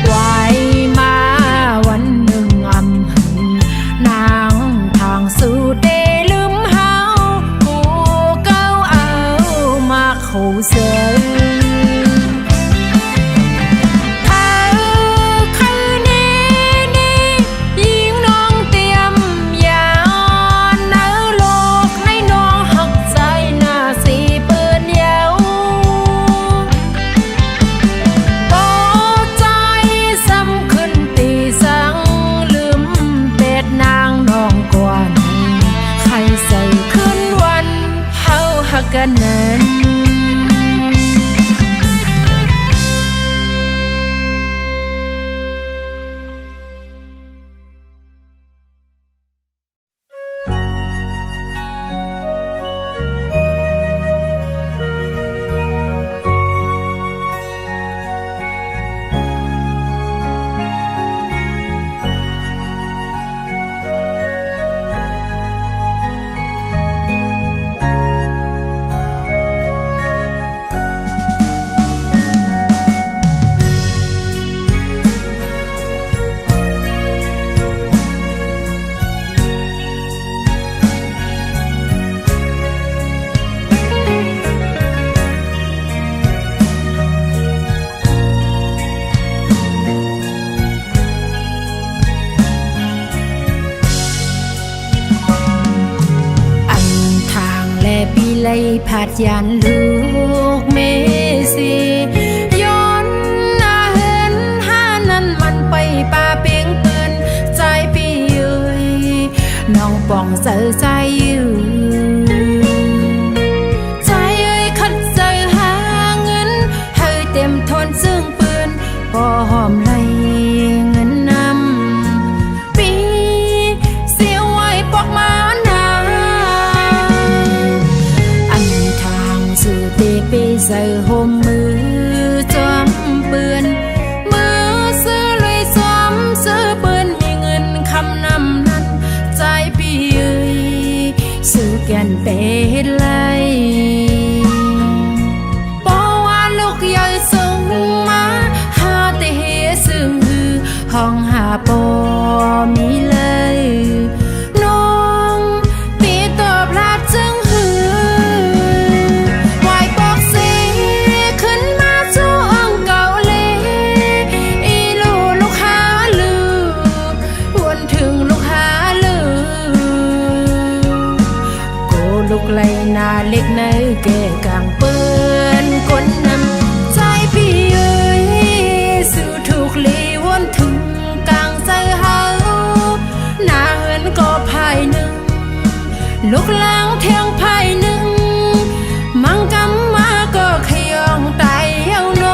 ไว้มาวันหนึ่งนางทางสู่เตลืมเฮากูเก้าเอามาเขาเสือกันนั้นผาดยานลูกเมสีย้อนหน้าเห็นห้านั้นมันไปป่าเปียงปืนใจพี่เอ้ยน้องป่องเสือใจอยู่ใจเอ้ยคัดใจหาเงินให้เต็มทนซึ่งปืนพอหอมไหลเงินนำปีเสียไว้ปอกมาใส่ห่มมือจอมปืนมือซื้อเลยจอมซื้อปืนมีเงินคำนำนั้นใจพี่เอ้ยซื้อแก่นเป็นไรเพราะว่าลูกใหญ่ส่งมาหาแต่เฮซึ่งฮือห้องหาปอมีเลยน้องปีตอบลาดจึงฮือลูกไหลนาเล็กในแก่กลางเปื้อนคนนำใจพี่เอ้ยสู่ถูกลีวนถึงกลางใจเฮาหน้าเหินก็ภายหนึ่งลูกล้างเทียงภายหนึ่งมังกำมาก็ขยองไตเอาโน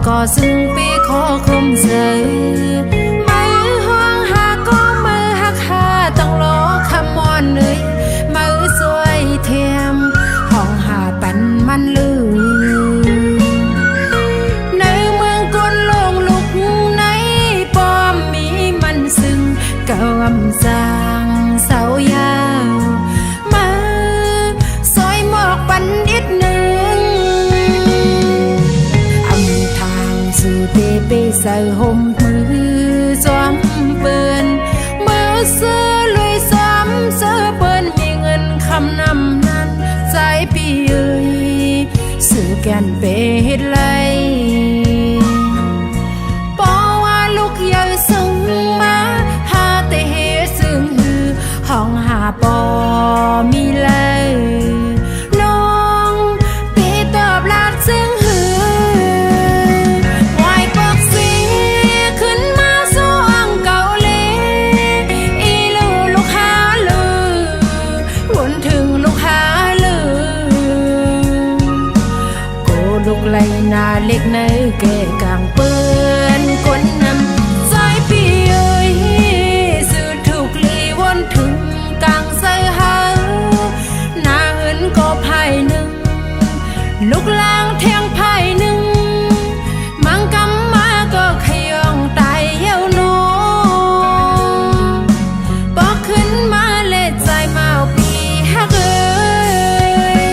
ก็ซึ่งปีขอคมเสือมือห้องหาก็มือหักหาต้องรอคำมอนเลยมือสวยเทียมห้องหาปันมันลือในเมืองกนลงลุกในป้อมมีมันซึ่งกำสร้างเสายาวมือซอยหมอกปันนิดหนึ่งสู่เตไปใส่ห่มมือจอมปืนมือซื้อลุยซ้ำซื้อปืนมีเงินคำนำนั้นใจพี่เอ้ยซื้อแก่นไปเฮ็ดไรเพราะว่าลูกใหญ่ส่งมาหาแต่เฮ็ดซึ่งฮือห้องหาปอมีเลยน้องปีตอบลาดซึ่งฮือ ล็กในแก่กลางเปื้อนก้นนำใจพี่เอ้ยสื่อถูกลีวนถึงกลางใส่เฮาหน้าเหินก็ไผ่หนึ่งลูกลางเทียงไผ่หนึ่งมังกำมาก็ขยองตายเย้าโนบอกขึ้นมาเลใจเมาปีฮักเอ้ย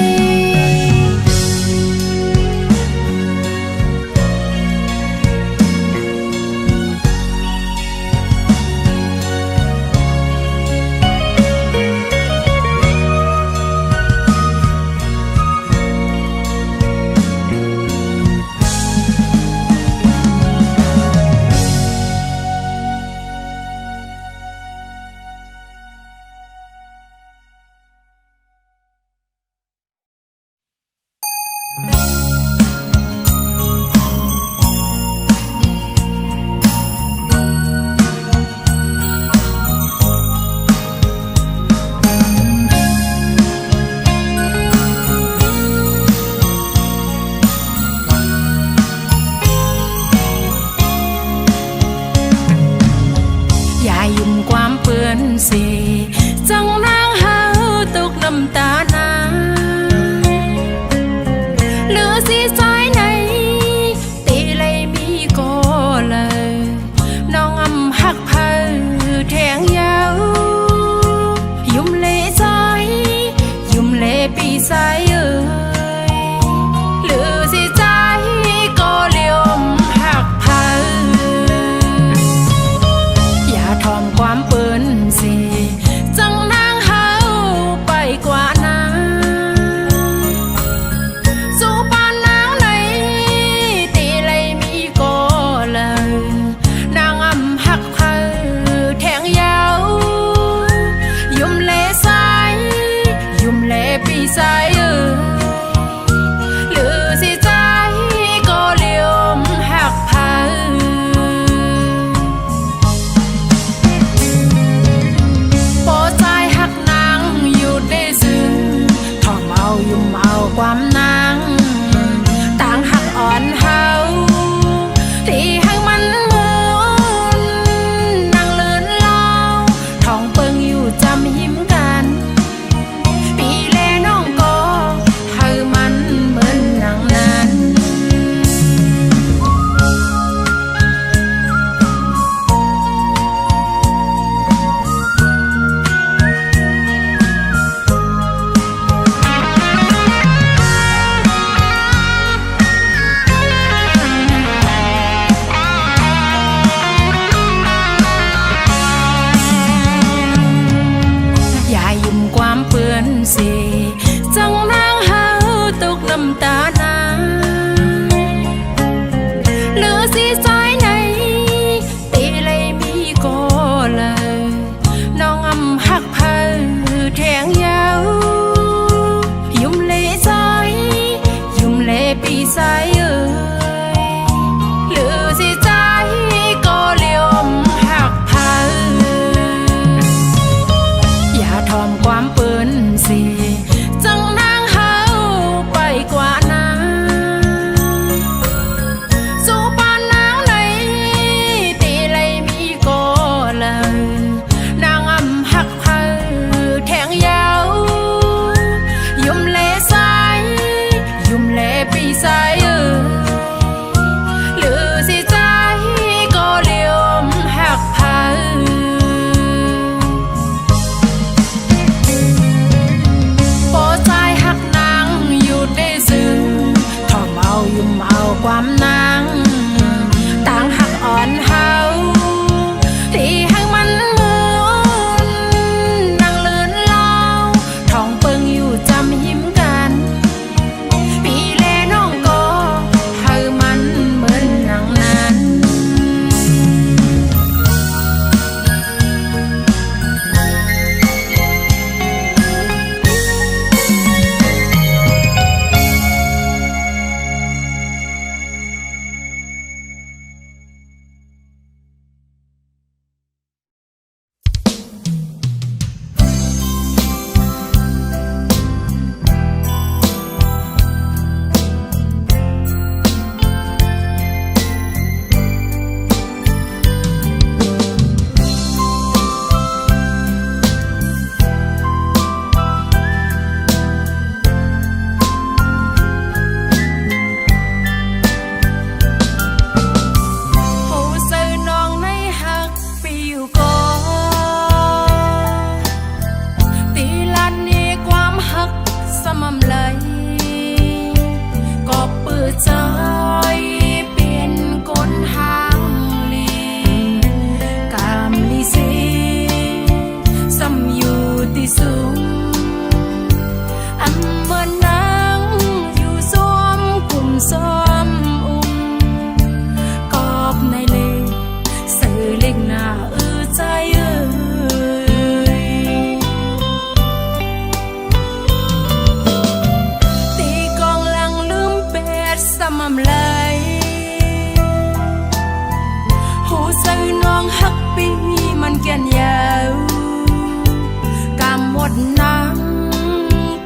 ดนัง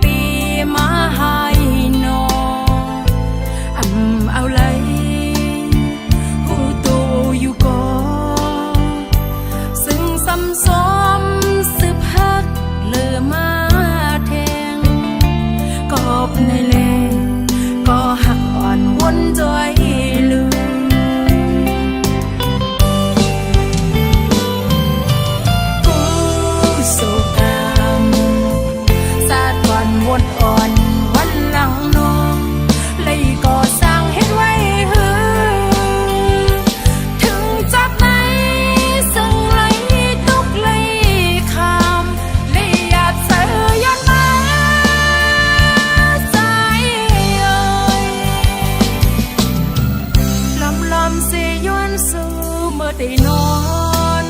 ปีมาให้นอเอาเลยหูตูอยู่ก่อซึ่งซ้ำซ้อมสืบฮักเลือมาแทงก็ในแลก็หักอ่อนวนจอยลืมวนอ่อนวันหลังน้องเลยก่อสร้างเฮ็ดไว้หือถึงจับไหนซึ่งไหลตุกไหลคำเลยอยากเสือยันมาใจเอ่ยลำเสยย้อนสู่เมื่อได้นอน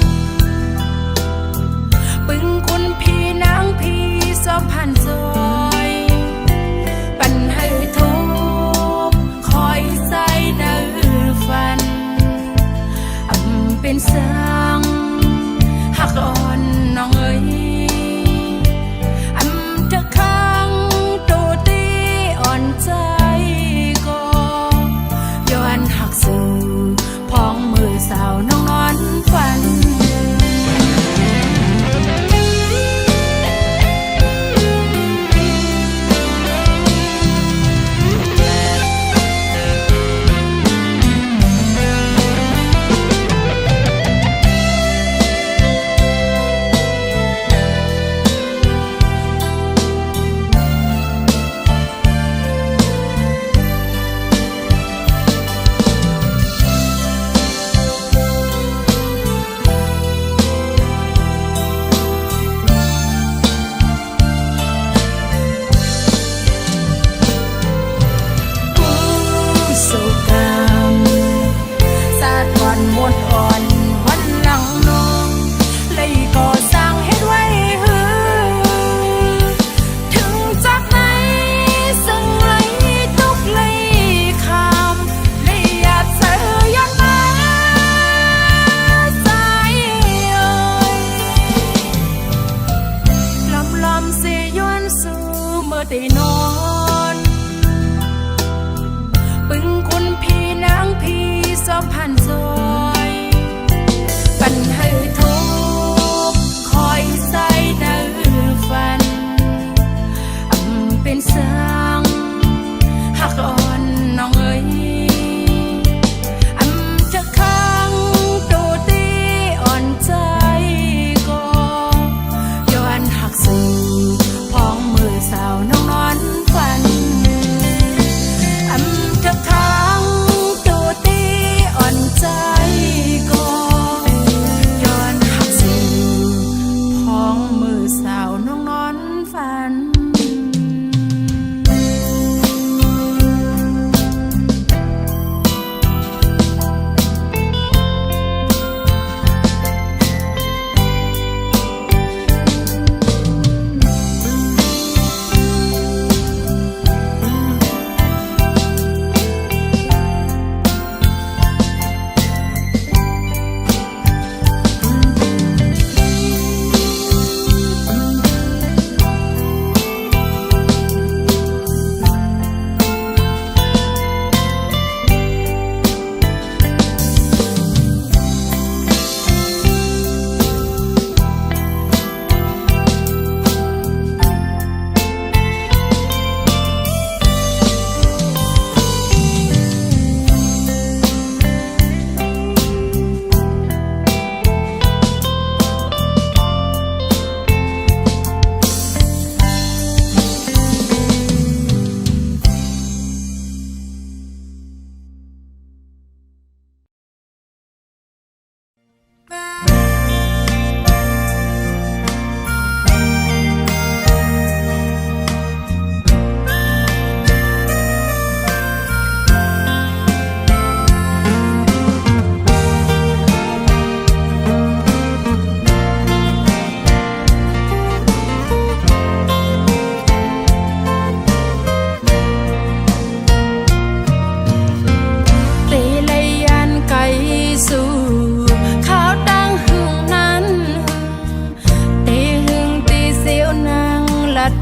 ปึงคุณพี่นางพี่สองพันซอยปันให้ทุกคอยใส่เนื้อฟันเป็นสังหักอ่อนน้องเอ๋ยจะข้างตัวตีอ่อนใจก็ย้อนหักสู่พ้องมือสาวน้องนอนฝัน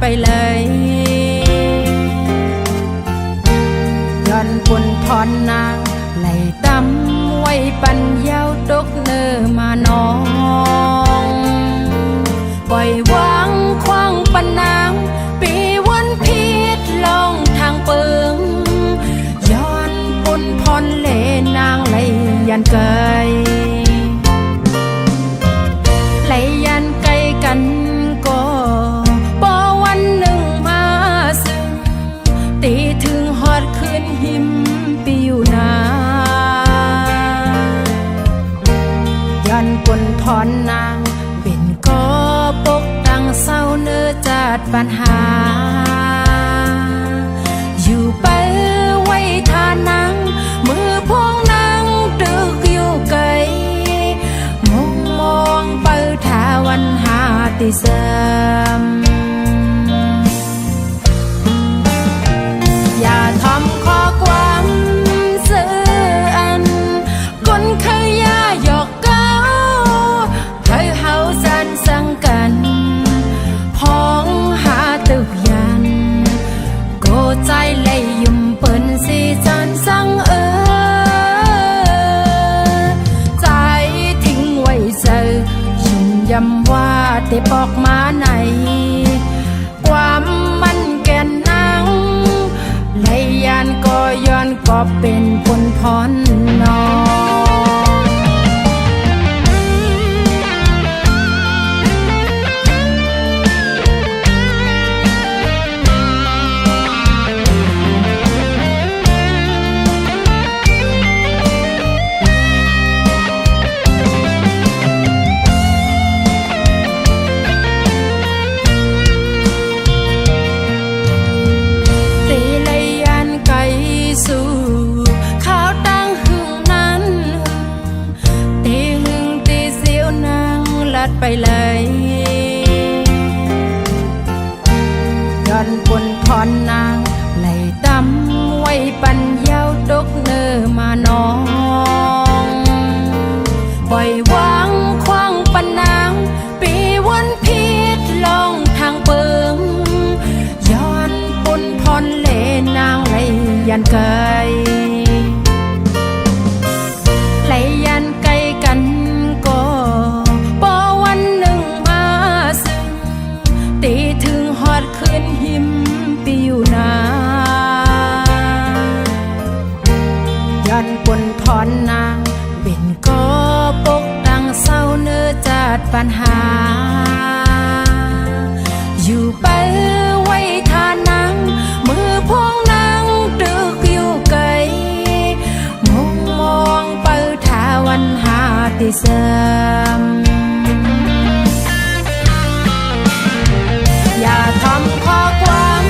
ไปเลยย้อนปนพรนางไหลตำไว้ปันยาวตกเนอมานองปล่อยวางคว้างปันนางปีวันพิษลองทางเปิงย้อนปนพรเลนางไหลยันเกยไหลยันไกลกันก็บ่วันหนึ่งมาซึ่งตีถึงฮอดคืนหิมปิวนาย้อนปนพรนางเป็นก็ปกตั้งเศร้าเนื้อจัดปัญหาอยู่ไปไว้ทานังมือพวงนางดึกอยู่ไกลมองไปทาวันหาติเสมอย่าทำข้อความซื้ออันคนเคยย่าหยอกเก้าเคยเฮาสันสังกันพ้องหาตึกยันโกใจเลยยุ่มเปิ้นสิจันสังใจทิ้งไว้เจอยุ่มยำว่าแต่ปอกมาไหนความมันแก่นนางเลยยานก็ย้อนก็เป็นผลพรนอสู่ข้าวตั้งหึงนั้นตีหึงตีเสียวนางลัดไปเลยย้อนปนพรนางไหลตำไว้ปันยาวตกเนอมานองปล่อยวางคว้างปันนางปีวันพิษลองทางเปิงย้อนปนพรเลนางไหลยันไกลไหลยันไกลกันก็บ่วันหนึ่งมาซึ่งตีถึงฮอดคืนหิมปิวนาย้อนปนพรนางเป็นก็ปกตั้งเศร้าเนื้อจัดปัญหาอยู่ไปไว้ทานังมือพวงนางดึกอยู่ไกลมองไปทาวันหาติเสมอย่าทำข้อความ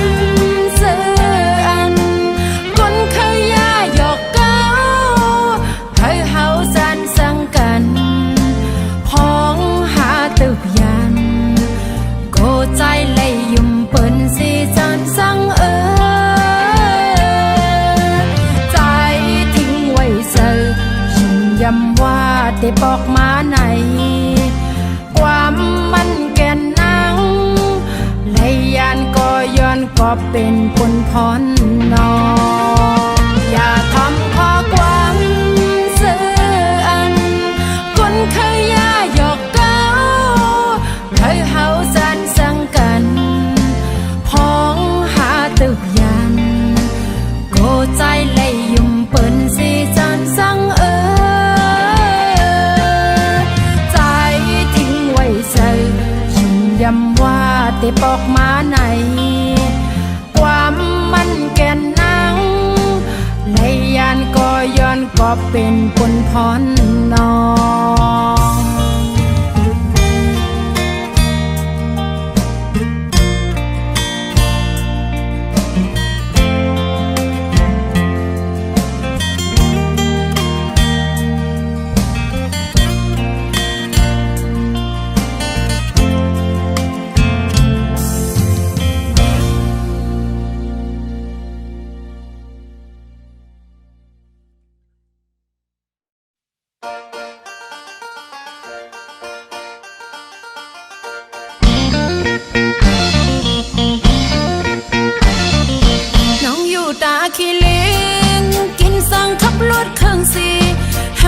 ซื้ออันคนเคยย่าหยอกเก้าเคยเฮาสันสังกันพ้องหาตึกยันโกใจเลยยุ่มเปิ้นสิจันสังใจทิ้งไว้เจอยุ่มยำว่าแต่ปอกมาไหนความมันแก่นนางเลยยานก็ย้อนก็เป็นผลพรนออย่าทำข้อความซื้ออันคนเคยย่าหยอกเก้าเคยเฮาสันสังกันพ้องหาตึกยันโกใจเลยยุ่มเปิ้นสิจันสังใจทิ้งไว้เจอยุ่มยำว่าแต่ปอกมาไหนความมันแก่นนางเลยยานก็ย้อนก็เป็นผลพรนอ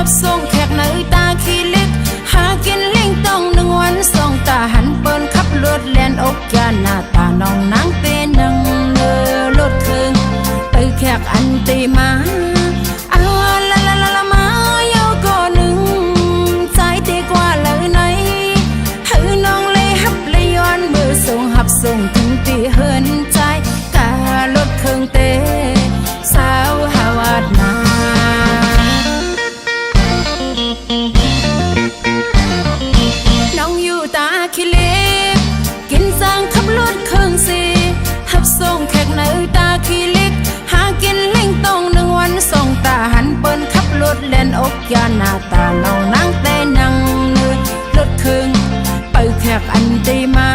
บส่งแขกในตาขี้เล็กหากินเลี้ยงต้องหนึ่งวันสองตาหันเปิ้นขับรถแล่นอกยาหน้าตาน้องนางเป็นนังเลือรถเครื่องไปแขกอันตีมาเอาละละละละมาเยาก็หนึ่งใจตีกว่าเลยไหนให้น้องเลยฮับเลยย้อนมือส่งหับส่งถึงตีเฮินใจการถเครื่องเตะสาวหาวาดนาน้องอยู่ตาขี้เล็กกินจังขับรถเครื่องสีหับส่งแขกในตาขี้เล็กหากินเล่งต้องหนึ่งวันสองตาหันเปิ้นขับรถเล่นอกยาหน้าตาน้องนั่งแต่นั่งเนื้อรถเครื่องไปแขกอันตีมา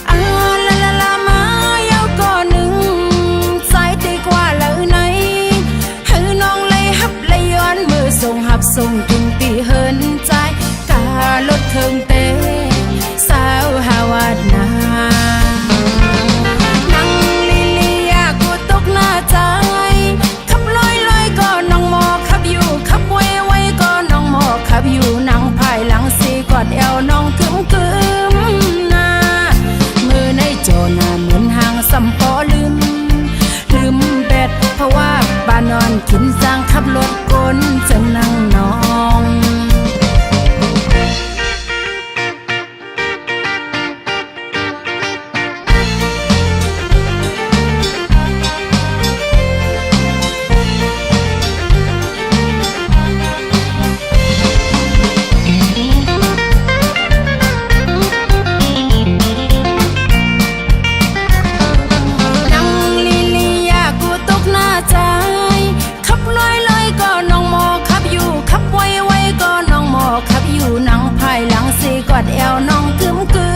เอาละละละมาเยาก็หนึ่งสายตีกว่าเลยไหนให้น้องเลยฮับเลยย้อนมือส่งหับส่งกินตีเฮินใจการถเครื่องเตะสาวหาวาดนานั่งลิลีอยากกูตกหน้าใจขับลอยลอยก็น้องหมอขับอยู่ขับไว้ไว้ก็น้องหมอขับอยู่นั่งภายหลังสีกอดเอวน้องกึมกึมหน้ามือในโจนาเหมือนหางสัมปอลืมแบดเพราะว่าบ้านนอนกินจังขับรถก้นจึงนั่งนองกอดเอวน้องกึมกึ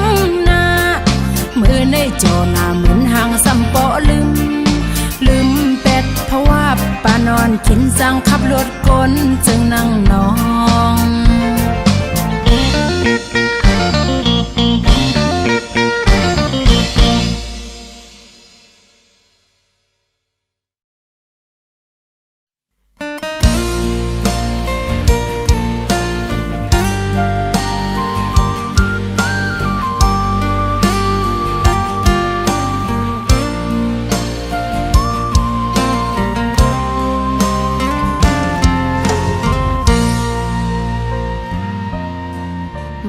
มหน้ามือในโจนาเหมือนหางสัมปอลืมเป็ดเพราะว่าป้านอนกินจังขับรถก้นจึงนั่งนอง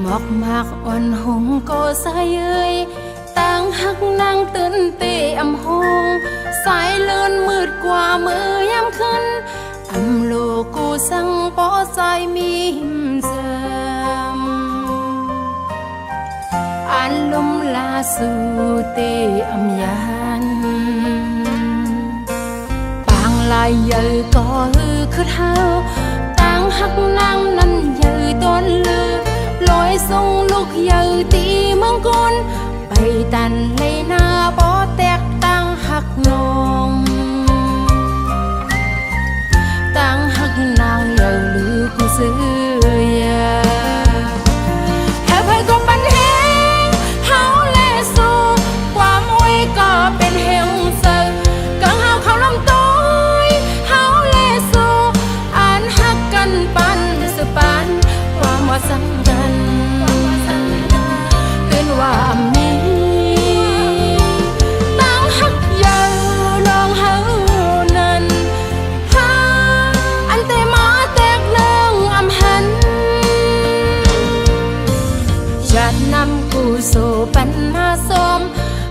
หมอกมากอ่อนหงก็สายเอ้ยต่างหักนางตื่นเตะอำหงสายเลื่อนมืดกว่ามือยามขึ้นอำโลกูสั่งปอใจมีหิมเสมอันลมลาสู่เตะอำยันปางลายเยอะก็คือเท้าต่างหักนางนั้นเยอะต้นลือลอยส่งลูกเยอะตีเมืองกนไปตันเลยหน้าปอแตกตั้งหักนองตั้งหักนางเยอะลือกูซื้อยาแค่ไปก็ปันแหงเฮาแลสู้ความไว้ก็เป็นเฮงเซอกังเฮาเขาลำต้อยเฮาแลสู้อ่านหักกันปันสุปันความว่าสำคัญเป็นว่ามีตั้งหักยาวน้องเฮานั้นหาอันแต่มาแตกเนื่องอำหันจัดนำกูสู่ปัญหาสม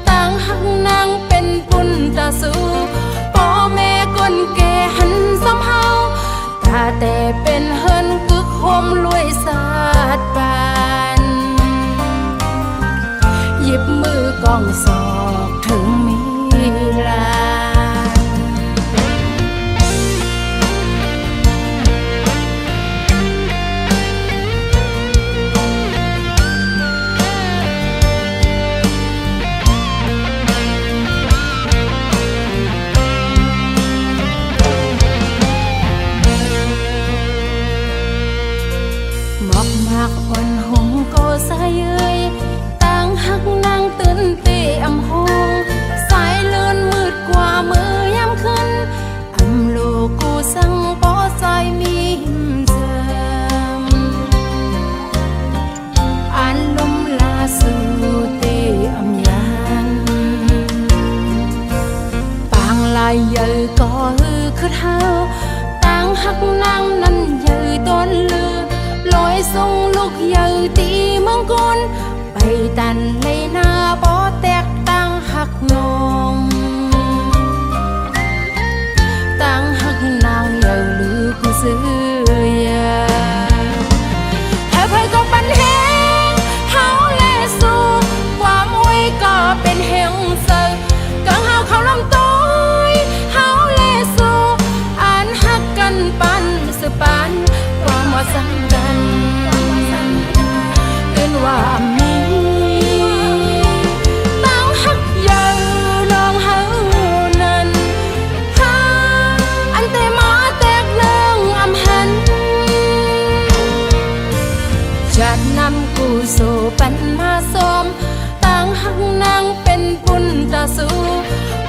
ตั้งหักนางเป็นปุนตาสู่พ่อแม่คนแก่หันซ้ำเฮาตาแต่เป็นเฮินกึกโฮมรวยสาดปานหยิบมือกองศอกถึงมีลาหมอกมากอ่อนหงก็สายเอ้ยต่างหักนางตื่นเตะอำห ลูกเยอะตีเมืองกุนไปตันเลยหน้าบ่แตกต่างหักน้องต่างหักนางเยอะลือผู้ซื้อยาถ้าเพื่อก็ปันแหงเฮาแลสู้ความไว้ก็เป็นแหงเสือกังเฮาเขาลำต้อยเฮาแลสู้อ่านหักกันปันสืบปันความว่าสังกันเกินว่ามีต่างหักเยอะน้องเฮานั้นหาอันแต่มาแตกเลิงอำหันจัดนำกูสู่ปันมาสมต่างหักนางเป็นบุญตาสู่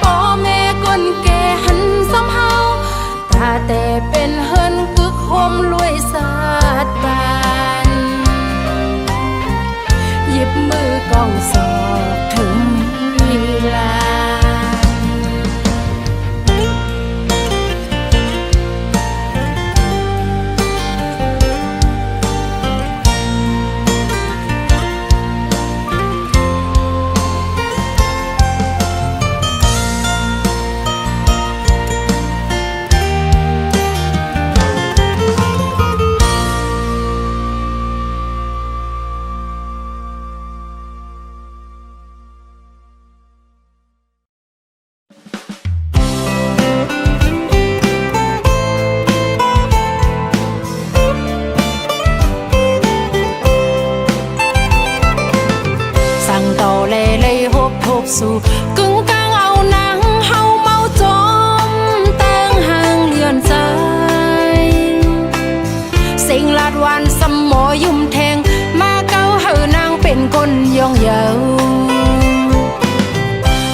พ่อแม่คนแก่หันสำเฮาตาแต่เป็นเฮินกึกโฮมรวยสาดบานหยิบมือกองศอกถึงมีลาสู่กึ่งกลางเอาหนังเฮาเมาจอมตั้งห่างเลือนใจสิ่งลาดวันสมหมอยุ่มแทงมาเก้าเฮานางเป็นคนย่องเยา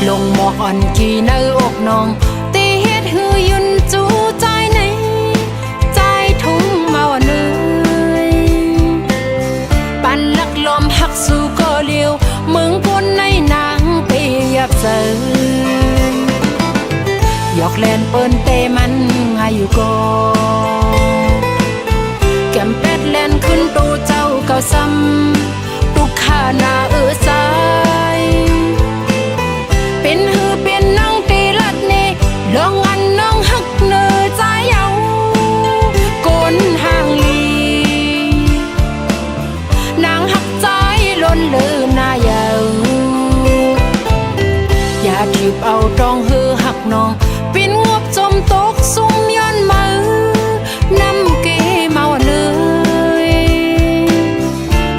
ลงหมอกอ่อนกี่เนื้ออกน้องตีเฮ็ดหือยุนจูใจในใจทุ่งเมาเนื้อปันลักลมหักสู่ก็เลี้ยวมึงคนในนางเปียบเสยหยอกเล่นเปิ้นเตมันหาอยู่ก็แก้มเป็ดเล่นขึ้นตูเจ้าเก่าซ้ำตุกขาหน้าสายเป็นหือเป็นน้องตีลัดเนลองอันน้องหักเนื้อใจเอาโกนห่างลีนางหักใจล้นลือหน้าเยาอย่าทิบเอาตรองหือหักน้องปินงบจมตกซุ่มย้อนมือน้ำเกเมาเนย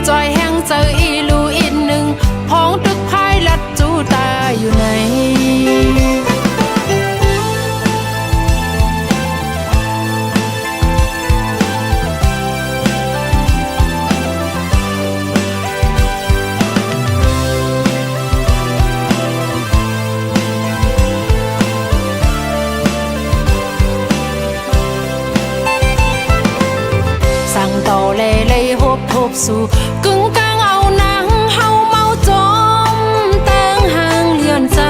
จอยแห้งเจออีลูอีกหนึ่งพ้องตึกพายลัดจูตาอยู่ไหนต่อเลยหบทบสู่กึ่งกลางเอาหนังเฮาเมาจอมตั้งห่างเลือนใจ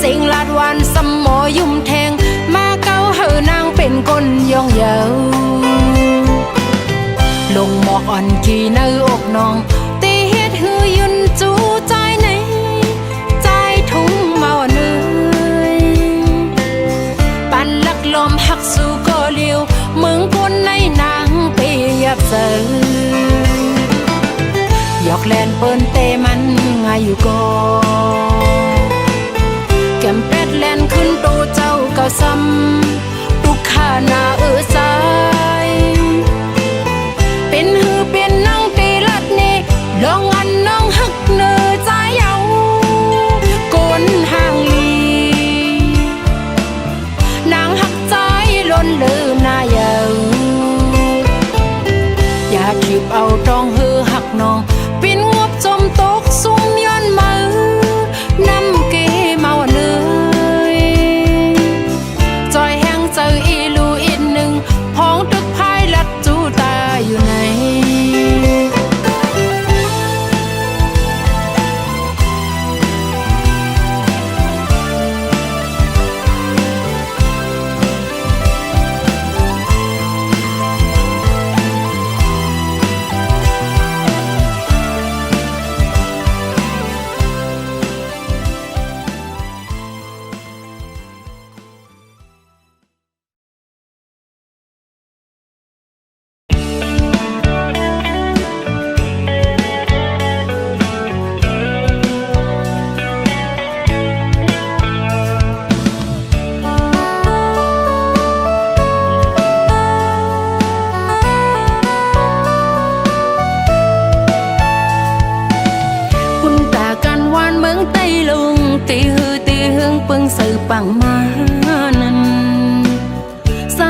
สิ่งลาดวันสมหมอยุ่มแทงมาเก้าเฮานางเป็นคนย่องเยาลงหมอกอ่อนกี่เนื้ออกน้องตีเฮ็ดหือยุนจูใจในใจทุ่งเมาเนื้อปันลักลมหักสู่ก็เลี้ยวมึงคนในนางเปียบเสยหยอกเล่นเปิ้นเตมันง่ายอยู่ก็แก้มเป็ดเล่นขึ้นตูเจ้าเก่าซ้ำตุกขาหน้าสายเป็นหือเป็นน้องตีลัดเนลองอันน้องหักเนื้อใจเอาโกนห่างลีนางหักใจล้นลืมหน้าเยาอย่าทิบเอาตรองหือหักน้องปินงบจมตกซุ่มย้อนมือ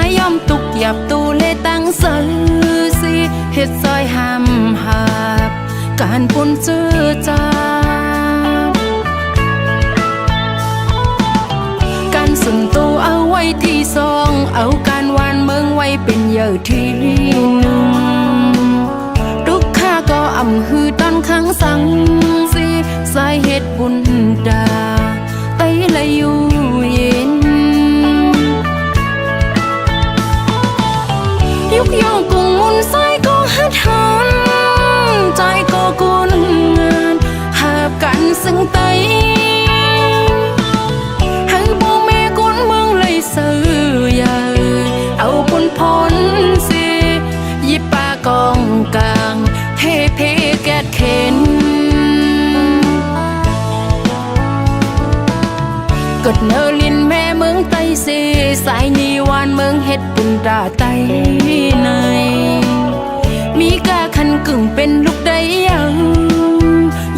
ายยอมตุกหยับตูเลตั้งเสือสิเฮ็ดซอยห้ามหับการปุ่นเจือจาการสุนตูเอาไว้ที่สองเอาการวานเมืองไว้เป็นเยอะที่หนึ่งทุกข้าก็อำฮือตอนข้างสังสิสายเหตุบุญดาไตละอยู่เย็นยุกย่องกุงมุนสายก็หัดหันใจก็กุนงานหาบกันซึ่งไตให้บ่แม่กุนเมืองเลยซื้อใหญ่เอาบุญพ้นสิยิบปากองกลางเทเพแกดเข็นกดเนลินแม่เมืองไตเสสายนีวานเมืองเฮ็ดบุญตาไตในมีกาคันกึ่งเป็นลูกได้ยัง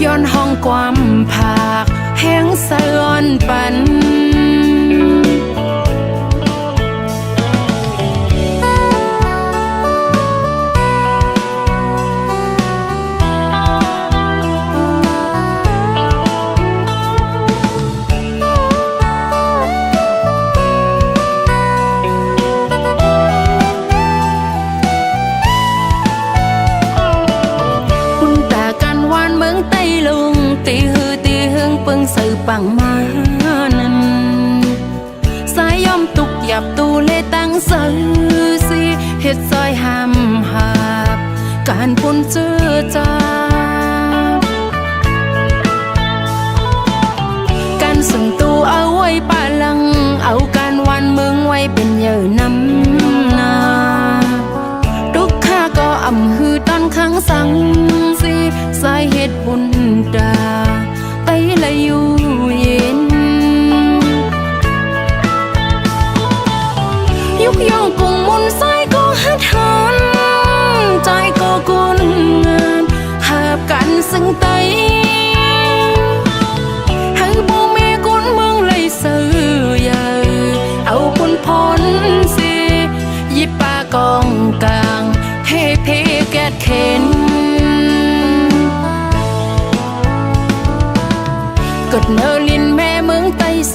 ย้อนห้องความผากแห้งสะอ่อนปันตีฮือตีหึงปึงสื่อปังมานั้นสายยอมตุกหยับตูเลตั้งเสือสิเฮ็ดซอยห้ามหับการปุ่นเจือจาการสุนตูเอาไว้ป่าลังเอาการวันเมืองไว้เป็นเยอะน้ำนาทุกข้าก็อำฮือตอนข้างสังสิสายเหตุบุญดาไตละอยู่เย็นยุกย่องกุงมุนสายก็หัดหันใจก็กุนงานหาบกันซึ่งไตให้บ่แม่กุนเมืองเลยซื้อใหญ่เอาบุญพ้นสิยิบปากองกลางเทเพแกดเข็นกดเนลินแม่เมืองไตเส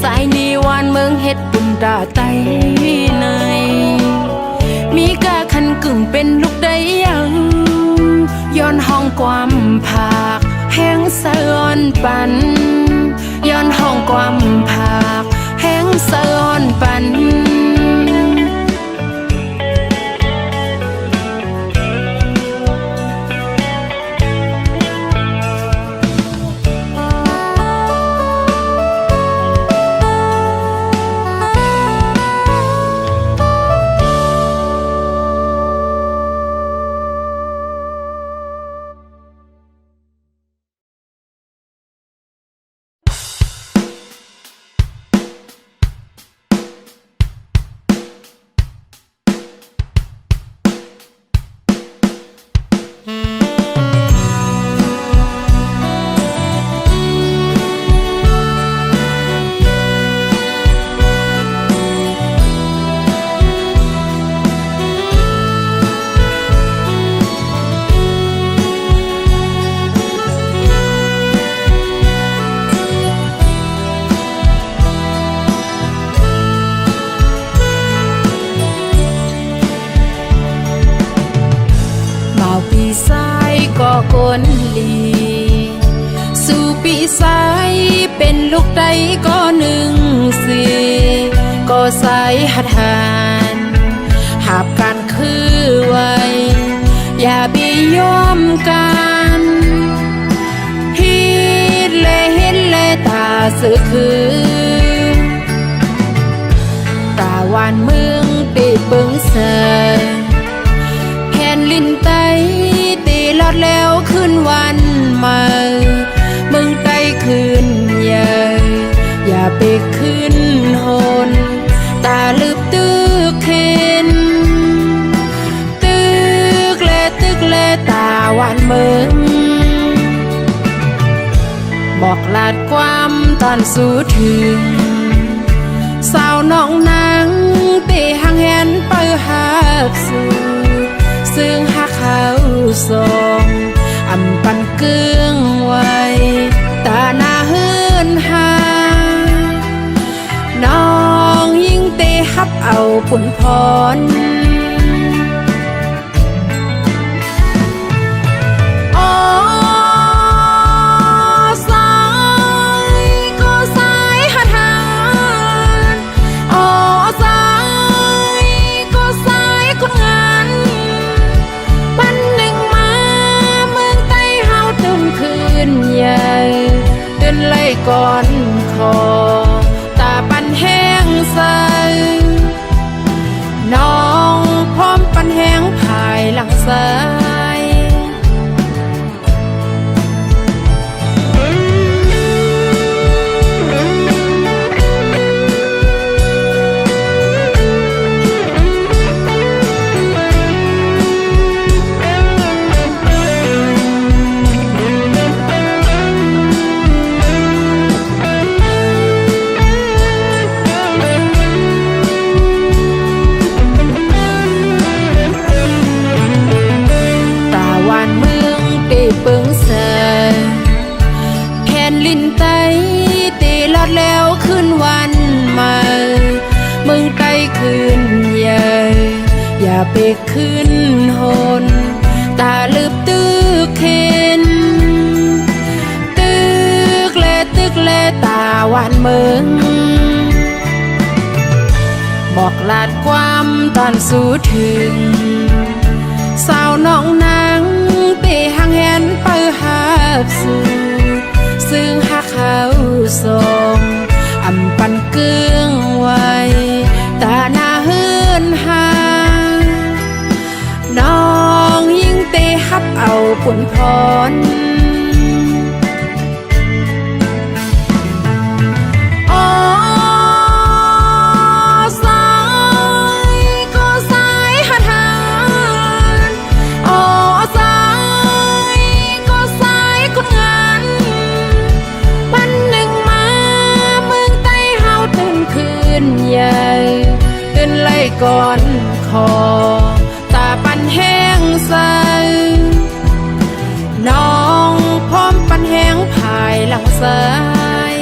สายนีวานเมืองเฮ็ดบุญตาไตในมีกาคันกึ่งเป็นลูกได้ยังย้อนห้องความผากแห้งสะอ่อนปันย้อนห้องความผากแห้งสะอ่อนปันคนลีสู่ปีสายเป็นลูกใดก็หนึ่งสิก็สายหัดหานหาบการคือไว้อย่าไปยอมกันฮิตเลตาสื่อคือตาวันเมืองตีปึงเสยแผ่นลินไตลอดแล้วขึ้นวันใหม่มึงไตขึ้นใหญ่อย่าไปขึ้นหนตาลืบตึกเข็นตึกเลตาวันเมืองบอกลาดความตอนสู้ถึงสาวน้องนาง ตีหังแหนเปิหักสู่ซึ่งหักเขาสองอำปันเกื้องไว้ตาหน้าเฮือนหาน้องยิ่งเตะฮับเอาปุ่นพรก่อนคอตาปันแห้งใสน้องพร้อมปันแห้งภายหลังซ้ายแล้วขึ้นวันใหม่มึงไต้ขึ้นใหญ่อย่าไปขึ้นหนตาลืบตึกเข็นตึกแลตาวันเมืองบอกลาดความตอนสู้ถึงสาวน้องนางเตะหางแหนเปิดหักสู่ซึ่งหักเขาสองอำปันเกื้องไว้ตาหน้าเฮือนหาน้องยิ่งเตะฮับเอาปุ่นพรก่อนคอตาปันแห้งใสน้องพร้อมปันแห้งภายหลังซ้าย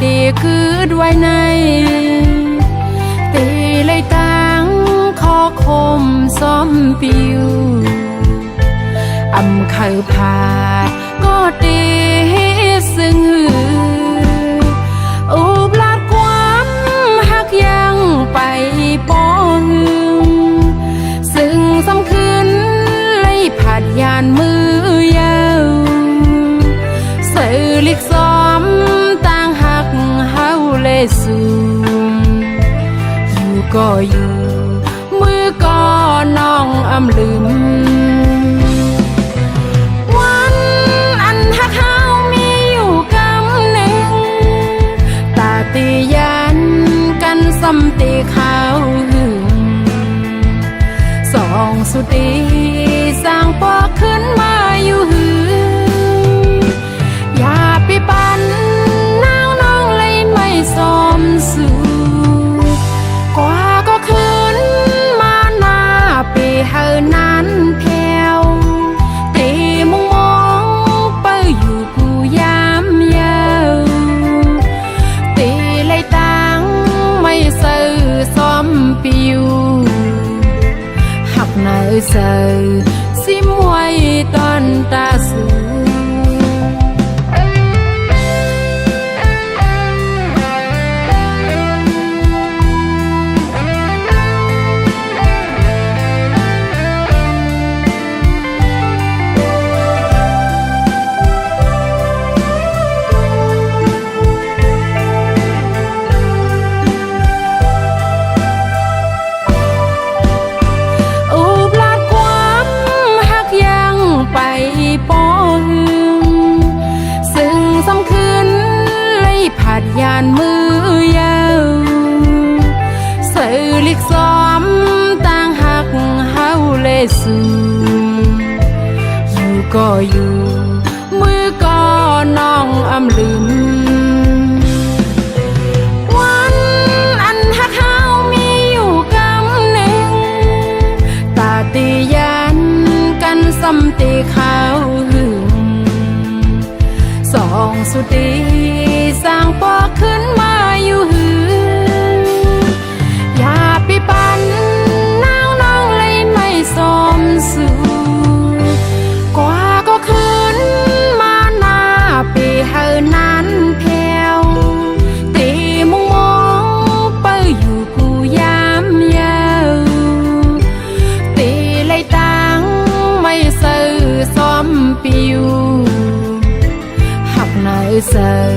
ตีคือด้วยในตีเลยตั้งคอคมซ้อมปิวอำเคยผ่าก็ตีซึ่งอุบลาดความหักยังไปป้องซึ่งสำคืนเลยผัดยานมือยาวสื่อลิกซ้อมสูอยู่ก็อยู่มือก็น้องอำลืมวันอันหักเฮามีอยู่กำหนึ่งตาตียันกันซ้ำตีเขาหึงสองสุดีสร้างปอขึ้นมาอยู่หึงอย่าไปปั่นซ้อมสู่กว่าก็คืนมาหน้าไปเฮานั้นแผ่วตีมองไปอยู่กูยามยาวตีเลยตั้งไม่ซื้อซ้อมปิวหักเนยซื้อ ปอหึงซึ่งสำคืนเลยผัดยานมือยาวสื่อลิกซ้อมต่างหักเฮาเลยสู่อยู่ก็อยู่มือก็น้องอำลืมวันอันหักเฮามีอยู่กำหนึ่งตาตียันกันสำตีเขาหึงสองสุดดีสร้างปอขึ้นมาอยู่หืออย่าไปปั่นน้องเลยไม่สมสู่กว่าก็ขึ้นมาหน้าปีเฮานั้นแผ่วตีมองเปิ้อยู่กูยามยาวตีเลยตังไม่ซื้อซ้อมปิวหักไหนซื้อ